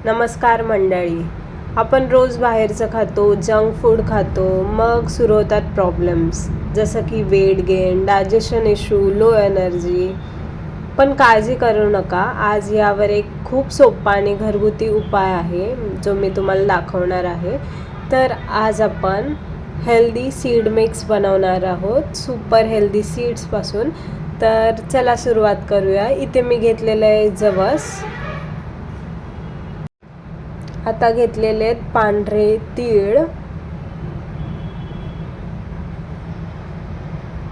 नमस्कार मंडळी. आपण रोज बाहेरचं खातो, जंक फूड खातो, मग सुरू होतात प्रॉब्लेम्स जसं की weight gain, digestion issue, low energy. पण काळजी करू नका, आज यावर एक खूप सोपा आणि घरगुती उपाय आहे जो मी तुम्हाला दाखवणार आहे. तर आज आपण हेल्दी सीड मिक्स बनवणार आहोत, सुपर हेल्दी सीड्सपासून. तर चला सुरुवात करूया. इथे मी घेतलेलं आहे जवस. आता घेतलेले आहेत पांढरे तीळ.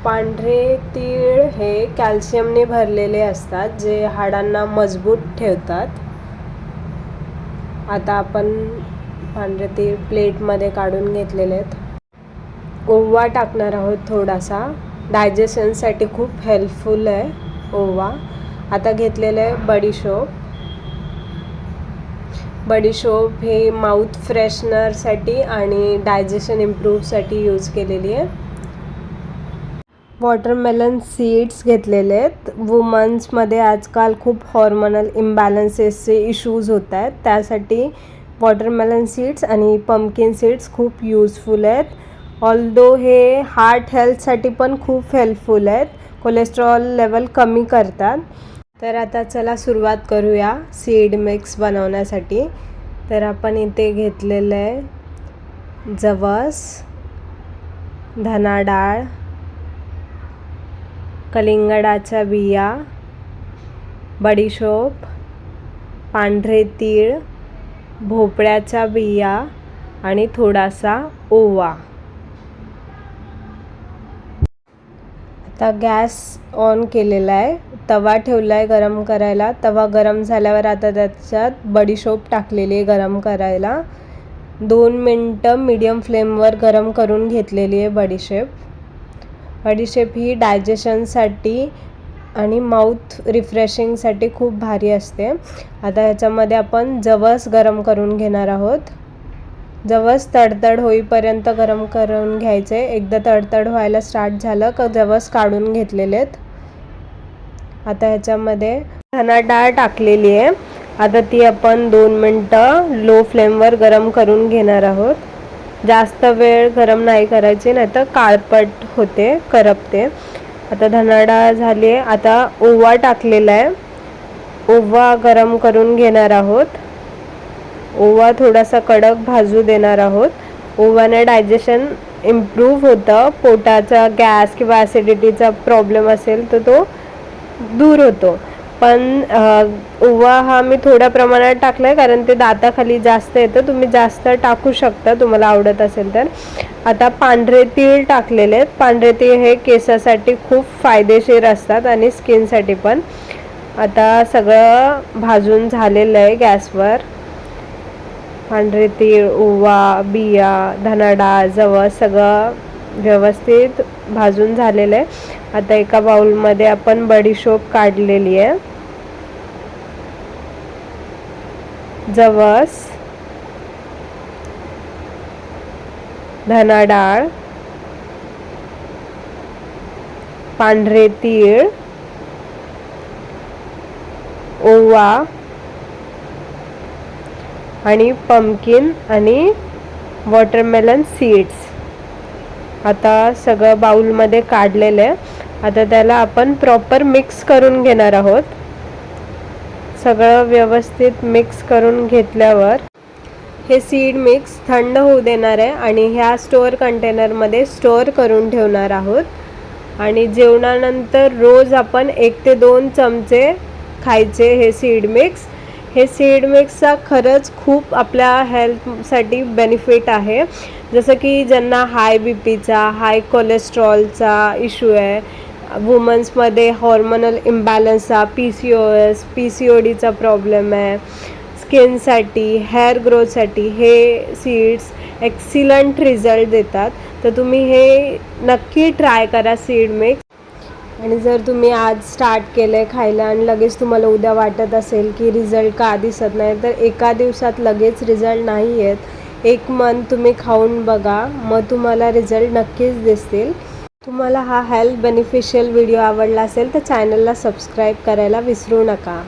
पांढरे तीळ हे कॅल्शियमने भरलेले असतात जे हाडांना मजबूत ठेवतात. आता आपण पांढरे तीळ प्लेटमध्ये काढून घेतलेले आहेत. ओवा टाकणार आहोत थोडासा, डायजेशनसाठी खूप हेल्पफुल आहे ओवा. आता घेतलेलं आहे बडीशोप. बडीशोप हे माउथ फ्रेशनरसाठी आणि डायजेशन इम्प्रूव्हसाठी यूज केलेली आहे. वॉटरमेलन सीड्स घेतलेले आहेत. वुमन्समध्ये आजकाल खूप हॉर्मोनल इम्बॅलन्सेसचे इश्यूज होत आहेत, त्यासाठी वॉटरमेलन सीड्स आणि पम्पकिन सीड्स खूप यूजफुल आहेत. ऑल्दो हे हार्ट हेल्थसाठी पण खूप हेल्पफुल आहेत, कोलेस्ट्रॉल लेवल कमी करतात. तर आता चला सुरुवात करूया सीड मिक्स बनवण्यासाठी. तर आपण इथे घेतलेलं आहे जवस, धना डाळ, कलिंगडाच्या बिया, बडीशोप, पांढरे तीळ, भोपळ्याच्या बिया आणि थोडासा ओवा. आता गॅस ऑन केलेला आहे, तवा ठेवला आहे गरम करायला. तवा गरम झाल्यावर आता त्याच्यात बडीशोप टाकलेली आहे गरम करायला. 2 मिनटं मीडियम फ्लेमवर गरम करून घेतलेली आहे बडीशोप. बडीशोप ही डायजेशनसाठी आणि माउथ रिफ्रेशिंगसाठी खूप भारी असते. आता ह्याच्यामध्ये आपण जवस गरम करून घेणार आहोत. जवस तडतड होईपर्यंत गरम करून घ्यायचे. एकदा तडतड व्हायला स्टार्ट झालं का जवस काढून घेतलेले आहेत. आता ह्याच्यामध्ये धना डाळ टाकलेली आहे. आता ती आपण 2 मिनटं लो फ्लेमवर गरम करून घेणार आहोत. जास्त वेळ गरम नाही करायची, नाही तर काळपट होते, करपते. आता धना डाळ झाली आहे. आता ओवा टाकलेला आहे. ओवा गरम करून घेणार आहोत. ओवा थोडासा कडक भाजू देणार आहोत. ओव्याने डायजेशन इम्प्रूव्ह होतं. पोटाचा गॅस किंवा ॲसिडिटीचा प्रॉब्लेम असेल तर तो दूर होतो. पण ओवा हा मी थोड्या प्रमाणात टाकला आहे कारण ते दाताखाली जास्त येतं. तुम्ही जास्त टाकू शकता तुम्हाला आवडत असेल तर. आता पांढरे तीळ टाकलेले आहेत. पांढरे तीळ हे केसासाठी खूप फायदेशीर असतात आणि स्किनसाठी पण. आता सगळं भाजून झालेलं आहे गॅसवर. पांढरे तीळ, ओवा, बिया, धना डाळ, जवस सगळं व्यवस्थित भाजून झालेलं आहे. आता एका बाउलमध्ये आपण बडीशोप काढलेली आहे, जवस, धना डाळ, पांढरे तीळ, ओवा आणि पम्पकिन आणि वॉटरमेलन सीड्स आता सगळं बाउलमध्ये काढलेलं आहे. आता त्याला आपण प्रॉपर मिक्स करून घेणार आहोत. सगळं व्यवस्थित मिक्स करून घेतल्यावर हे सीड मिक्स थंड होऊ देणार आहे आणि ह्या स्टोअर कंटेनरमध्ये स्टोअर करून ठेवणार आहोत. आणि जेवणानंतर रोज आपण 1 ते 2 चमचे खायचे हे सीड मिक्स. हे सीड मिक्सचा खरंच खूप आपल्या हेल्थसाठी बेनिफिट आहे. जसं की ज्यांना हाय बीपीचा, हाय कोलेस्ट्रॉलचा इश्यू आहे, वुमन्समध्ये हॉर्मोनल इम्बॅलन्सचा, PCOS, PCODचा प्रॉब्लेम आहे, स्किनसाठी, हेअर ग्रोथसाठी हे सीड्स एक्सिलंट रिझल्ट देतात. तर तुम्ही हे नक्की ट्राय करा सीड मिक्स. आणि जर तुम्ही आज स्टार्ट केलं आहे खायला आणि लगेच तुम्हाला उद्या वाटत असेल की रिझल्ट का दिसत नाही, तर एका दिवसात लगेच रिझल्ट नाही येत. 1 मंथ तुम्ही खाऊन बघा, मग तुम्हाला रिझल्ट नक्कीच दिसतील. तुम्हाला हा हेल्थ बेनिफिशियल व्हिडिओ आवडला असेल तर चॅनलला सबस्क्राईब करायला विसरू नका.